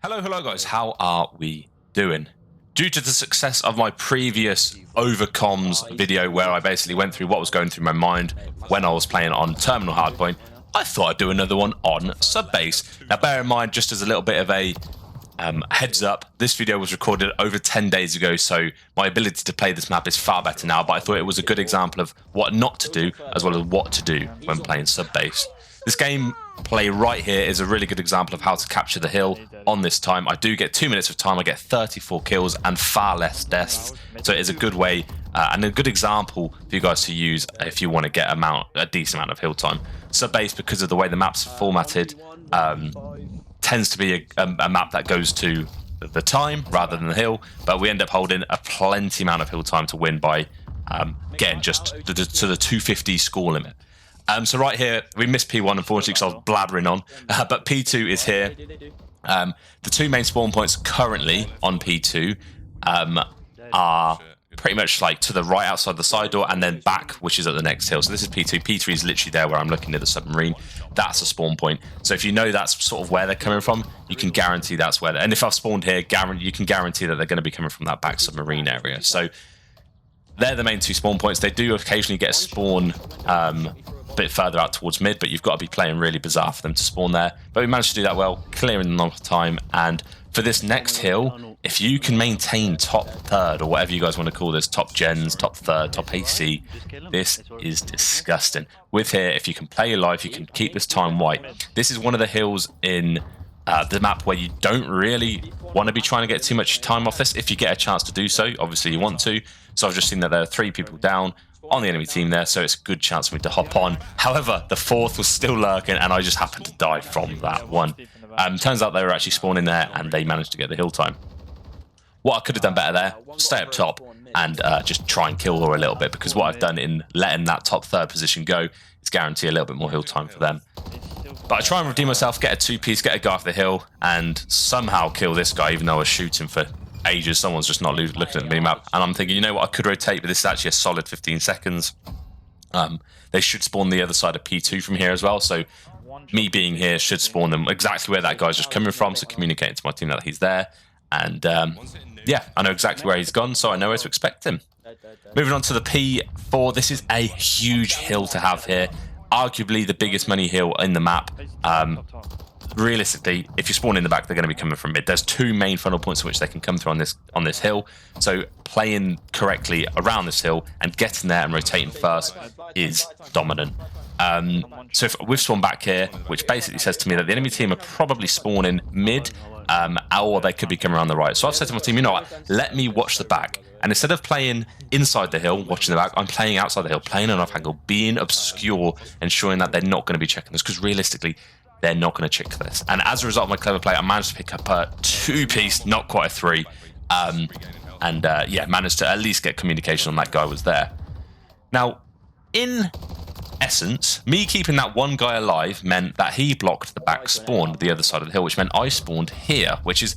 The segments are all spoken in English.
Hello guys, how are we doing? Due to the success of my previous overcomms video where I basically went through what was going through my mind when I was playing on Terminal Hardpoint, I thought I'd do another one on Subbase. Now bear in mind, just as a little bit of a heads up, this video was recorded over 10 days ago, so my ability to play this map is far better now, but I thought it was a good example of what not to do as well as what to do when playing Subbase. This gameplay right here is a really good example of how to capture the hill on this time. I do get 2 minutes of time, I get 34 kills and far less deaths, so it is a good way and a good example for you guys to use if you want to get a decent amount of hill time. Subbase, because of the way the map's formatted, tends to be a map that goes to the time rather than the hill, but we end up holding a plenty amount of hill time to win by getting just to the 250 score limit. So right here, we missed P1 unfortunately because I was blabbering on, but P2 is here. The two main spawn points currently on P2 are pretty much like to the right outside the side door and then back, which is at the next hill. So this is P2. P3 is literally there where I'm looking at the submarine. That's a spawn point. So if you know that's sort of where they're coming from, you can guarantee that's where and if I've spawned here, you can guarantee that they're going to be coming from that back submarine area. So they're the main two spawn points. They do occasionally get a spawn a bit further out towards mid, but you've got to be playing really bizarre for them to spawn there. But we managed to do that well, clearing them off time. And for this next hill, if you can maintain top third, or whatever you guys want to call this, top gens, top third, top AC, this is disgusting. With here, if you can play your life, you can keep this time white. This is one of the hills in the map where you don't really want to be trying to get too much time off this. If you get a chance to do so, obviously you want to. So I've just seen that there are 3 people down on the enemy team there, so it's a good chance for me to hop on. However, the 4th was still lurking and I just happened to die from that one. Turns out they were actually spawning there and they managed to get the hill time. What I could have done better there, stay up top and just try and kill her a little bit, because what I've done in letting that top third position go is guarantee a little bit more hill time for them. But I try and redeem myself, get a 2-piece, get a guy off the hill, and somehow kill this guy, even though I was shooting for ages. Someone's just not looking at the minimap, and I'm thinking, you know what, I could rotate, but this is actually a solid 15 seconds. They should spawn the other side of P2 from here as well, so me being here should spawn them exactly where that guy's just coming from, so communicating to my team that he's there. And yeah, I know exactly where he's gone, so I know where to expect him. Moving on to the P4, this is a huge hill to have here. Arguably the biggest money hill in the map. Realistically, if you spawn in the back, they're going to be coming from mid. There's 2 main funnel points in which they can come through on this hill. So playing correctly around this hill and getting there and rotating first is dominant. So if we've spawned back here, which basically says to me that the enemy team are probably spawning mid, or they could be coming around the right. So I've said to my team, you know what, let me watch the back. And instead of playing inside the hill, watching the back, I'm playing outside the hill, playing an off angle, being obscure, ensuring that they're not going to be checking this, because realistically, they're not going to check this. And as a result of my clever play, I managed to pick up a 2-piece, not quite a 3. Yeah, managed to at least get communication on that guy was there. Now, in essence, me keeping that one guy alive meant that he blocked the back spawn the other side of the hill, which meant I spawned here, which is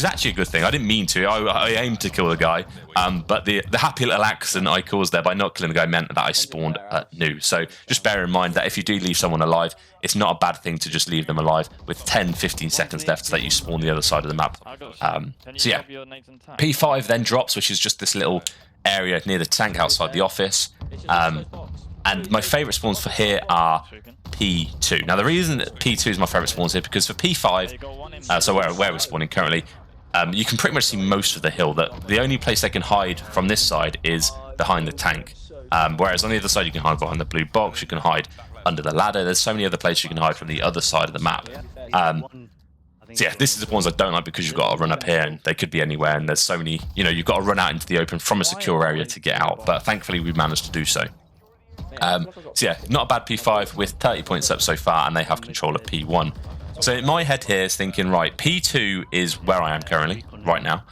actually a good thing. I didn't mean to. I aimed to kill the guy, but the happy little accident I caused there by not killing the guy meant that I spawned new. So just bear in mind that if you do leave someone alive, it's not a bad thing to just leave them alive with 10-15 seconds left so that you spawn the other side of the map. So yeah, P5 then drops, which is just this little area near the tank outside the office. And my favourite spawns for here are P2. Now the reason that P2 is my favourite spawns here, because for P5, so where we're spawning currently, you can pretty much see most of the hill. The only place they can hide from this side is behind the tank. Whereas on the other side you can hide behind the blue box, you can hide under the ladder. There's so many other places you can hide from the other side of the map. So yeah, this is the ones I don't like, because you've got to run up here and they could be anywhere, and there's so many, you know, you've got to run out into the open from a secure area to get out, but thankfully we've managed to do so. So yeah, not a bad P5 with 30 points up so far, and they have control of P1. So in my head here is thinking, right, P2 is where I am currently, right now.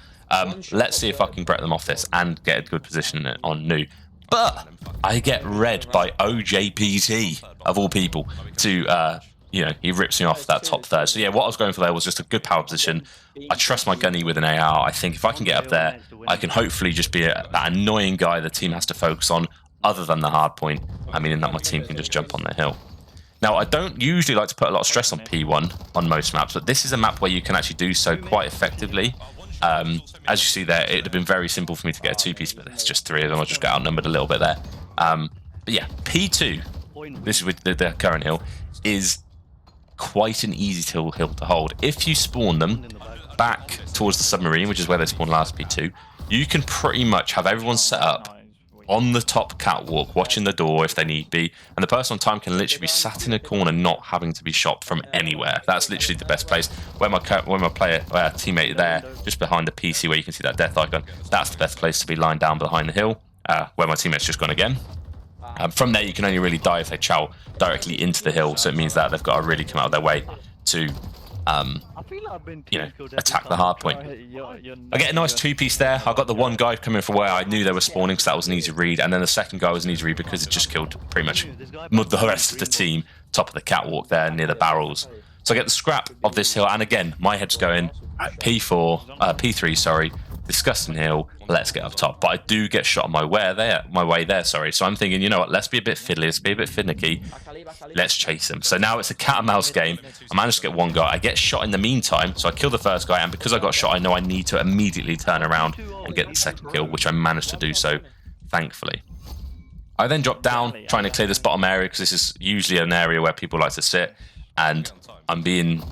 Let's see if I can break them off this and get a good position on new. But I get read by OJPT, of all people, to, you know, he rips me off that top third. So yeah, what I was going for there was just a good power position. I trust my gunny with an AR. I think if I can get up there, I can hopefully just be that annoying guy the team has to focus on, other than the hard point, I mean, in that my team can just jump on the hill. Now, I don't usually like to put a lot of stress on P1 on most maps, but this is a map where you can actually do so quite effectively. As you see there, it would have been very simple for me to get a two-piece, but there's just three of them. I just got outnumbered a little bit there. But yeah, P2, this is with the current hill, is quite an easy hill to hold. If you spawn them back towards the submarine, which is where they spawned last P2, you can pretty much have everyone set up on the top catwalk, watching the door if they need be, and the person on time can literally be sat in a corner, not having to be shot from anywhere. That's literally the best place. Where my teammate there, just behind the PC where you can see that death icon, that's the best place to be lying down behind the hill, where my teammate's just gone again. From there, you can only really die if they chow directly into the hill, so it means that they've got to really come out of their way to attack the hard point. I get a nice two-piece there. I got the one guy coming from where I knew they were spawning, because that was an easy read, and then the second guy was an easy read because it just killed pretty much the rest of the team top of the catwalk there near the barrels. So I get the scrap of this hill, and again, my head's going P3, sorry, disgusting hill, let's get up top. But I do get shot on my way there, sorry. So I'm thinking, you know what, let's be a bit fiddly, let's be a bit finicky, let's chase them. So now it's a cat and mouse game. I managed to get one guy, I get shot in the meantime, so I kill the first guy, and because I got shot, I know I need to immediately turn around and get the second kill, which I managed to do so, thankfully. I then drop down, trying to clear this bottom area, because this is usually an area where people like to sit, and I'm being...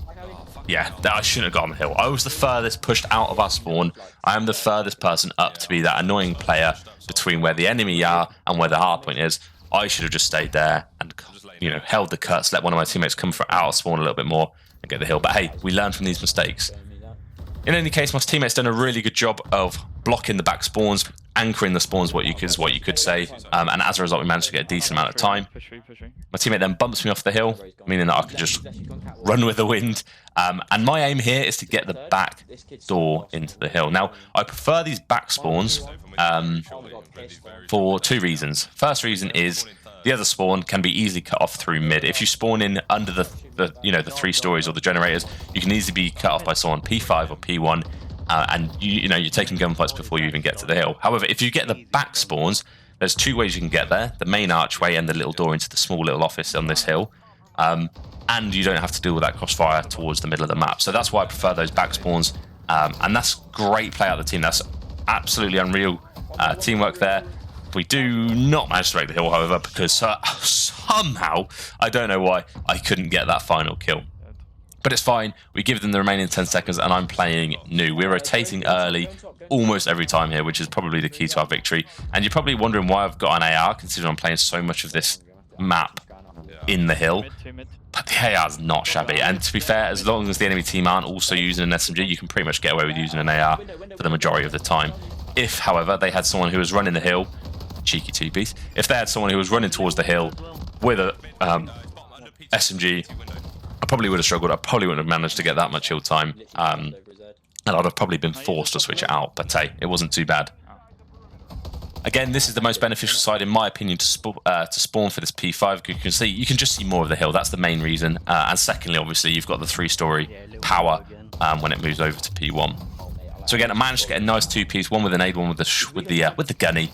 yeah, I shouldn't have got on the hill. I was the furthest pushed out of our spawn. I am the furthest person up to be that annoying player between where the enemy are and where the hardpoint is. I should have just stayed there and, held the cuts, let one of my teammates come from out of spawn a little bit more and get the hill. But hey, we learn from these mistakes. In any case, my teammate's done a really good job of blocking the back spawns, anchoring the spawns, what you could say, and as a result, we managed to get a decent amount of time. My teammate then bumps me off the hill, meaning that I could just run with the wind. And my aim here is to get the back door into the hill. Now, I prefer these back spawns for two reasons. First reason is the other spawn can be easily cut off through mid. If you spawn in under the 3 stories or the generators, you can easily be cut off by someone P5 or P1, and you're taking gunfights before you even get to the hill. However, if you get the back spawns, there's 2 ways you can get there: the main archway and the little door into the small little office on this hill. And you don't have to deal with that crossfire towards the middle of the map. So that's why I prefer those back spawns, and that's great play out of the team. That's absolutely unreal teamwork there. We do not manage to break the hill, however, because somehow, I don't know why, I couldn't get that final kill. But it's fine. We give them the remaining 10 seconds, and I'm playing new. We're rotating early almost every time here, which is probably the key to our victory. And you're probably wondering why I've got an AR, considering I'm playing so much of this map in the hill. But the AR is not shabby. And to be fair, as long as the enemy team aren't also using an SMG, you can pretty much get away with using an AR for the majority of the time. If, however, they had someone who was running the hill, cheeky two-piece, if they had someone who was running towards the hill with a SMG, I probably would have struggled. I probably wouldn't have managed to get that much hill time, and I'd have probably been forced to switch it out. But hey, it wasn't too bad. Again, this is the most beneficial side, in my opinion, to spawn for this P5. You can just see more of the hill. That's the main reason. And secondly, obviously, you've got the 3-story power when it moves over to P1. So again, I managed to get a nice 2-piece, one with an aid, one with the gunny,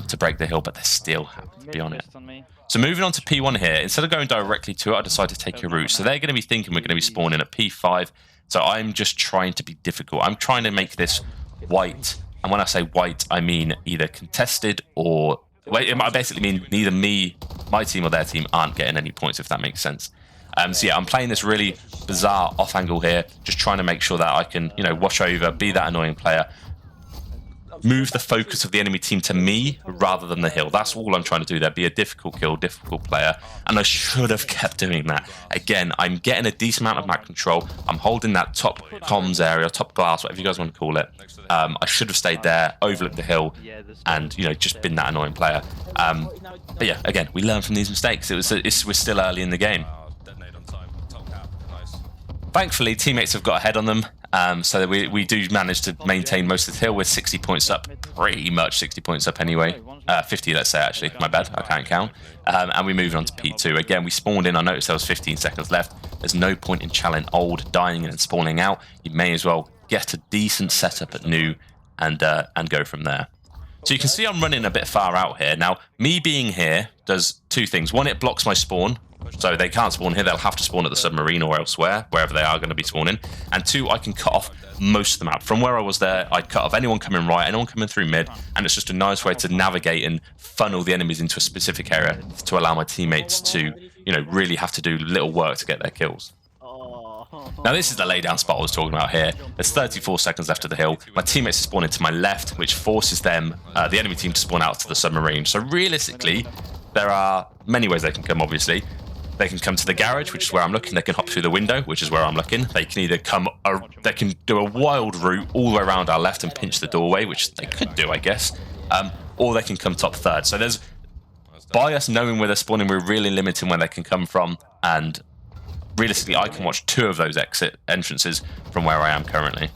to break the hill, but they still have to be on it. So moving on to P1 here, instead of going directly to it, I decided to take a route. So they're going to be thinking we're going to be spawning at P5. So I'm just trying to be difficult. I'm trying to make this white. And when I say white, I mean either contested or... I basically mean neither me, my team, or their team aren't getting any points, if that makes sense. So yeah, I'm playing this really bizarre off angle here, just trying to make sure that I can, wash over, be that annoying player, move the focus of the enemy team to me rather than the hill. That's all I'm trying to do there, be a difficult kill, difficult player, and I should have kept doing that. Again, I'm getting a decent amount of map control. I'm holding that top comms area, top glass, whatever you guys want to call it. I should have stayed there, overlooked the hill, and just been that annoying player. But yeah, again, we learn from these mistakes. We're still early in the game. Thankfully, teammates have got ahead on them, so that we do manage to maintain most of the hill. We're 60 points up, pretty much 60 points up anyway. 50, let's say, actually. My bad, I can't count. And we move on to P2. Again, we spawned in. I noticed there was 15 seconds left. There's no point in challenging old, dying, and spawning out. You may as well get a decent setup at new and go from there. So you can see I'm running a bit far out here. Now, me being here does 2 things. One, it blocks my spawn, So they can't spawn here. They'll have to spawn at the submarine or elsewhere, wherever they are going to be spawning. And 2, I can cut off most of the map. From where I was there, I'd cut off anyone coming right, anyone coming through mid, and it's just a nice way to navigate and funnel the enemies into a specific area to allow my teammates to, you know, really have to do little work to get their kills. Now this is the laydown spot I was talking about here. There's 34 seconds left of the hill. My teammates are spawning to my left, which forces them, the enemy team, to spawn out to the submarine. So realistically, there are many ways they can come, obviously. They can come to the garage, which is where I'm looking. They can hop through the window, which is where I'm looking. They can either come, they can do a wild route all the way around our left and pinch the doorway, which they could do, I guess. Or they can come top third. So there's, by us knowing where they're spawning, we're really limiting where they can come from. And realistically, I can watch 2 of those exit entrances from where I am currently.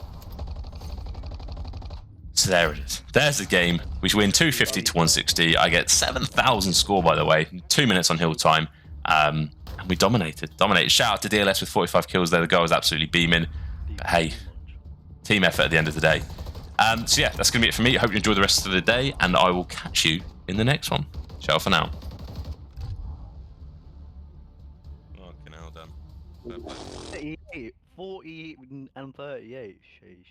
So there it is. There's the game. We win 250 to 160. I get 7,000 score, by the way. 2 minutes on hill time. And we dominated. Shout out to DLS with 45 kills there. The guy was absolutely beaming. But hey, team effort at the end of the day. So yeah, that's going to be it for me. I hope you enjoy the rest of the day, and I will catch you in the next one. Ciao for now. Okay, now done. 48, 40 and 38, sheesh.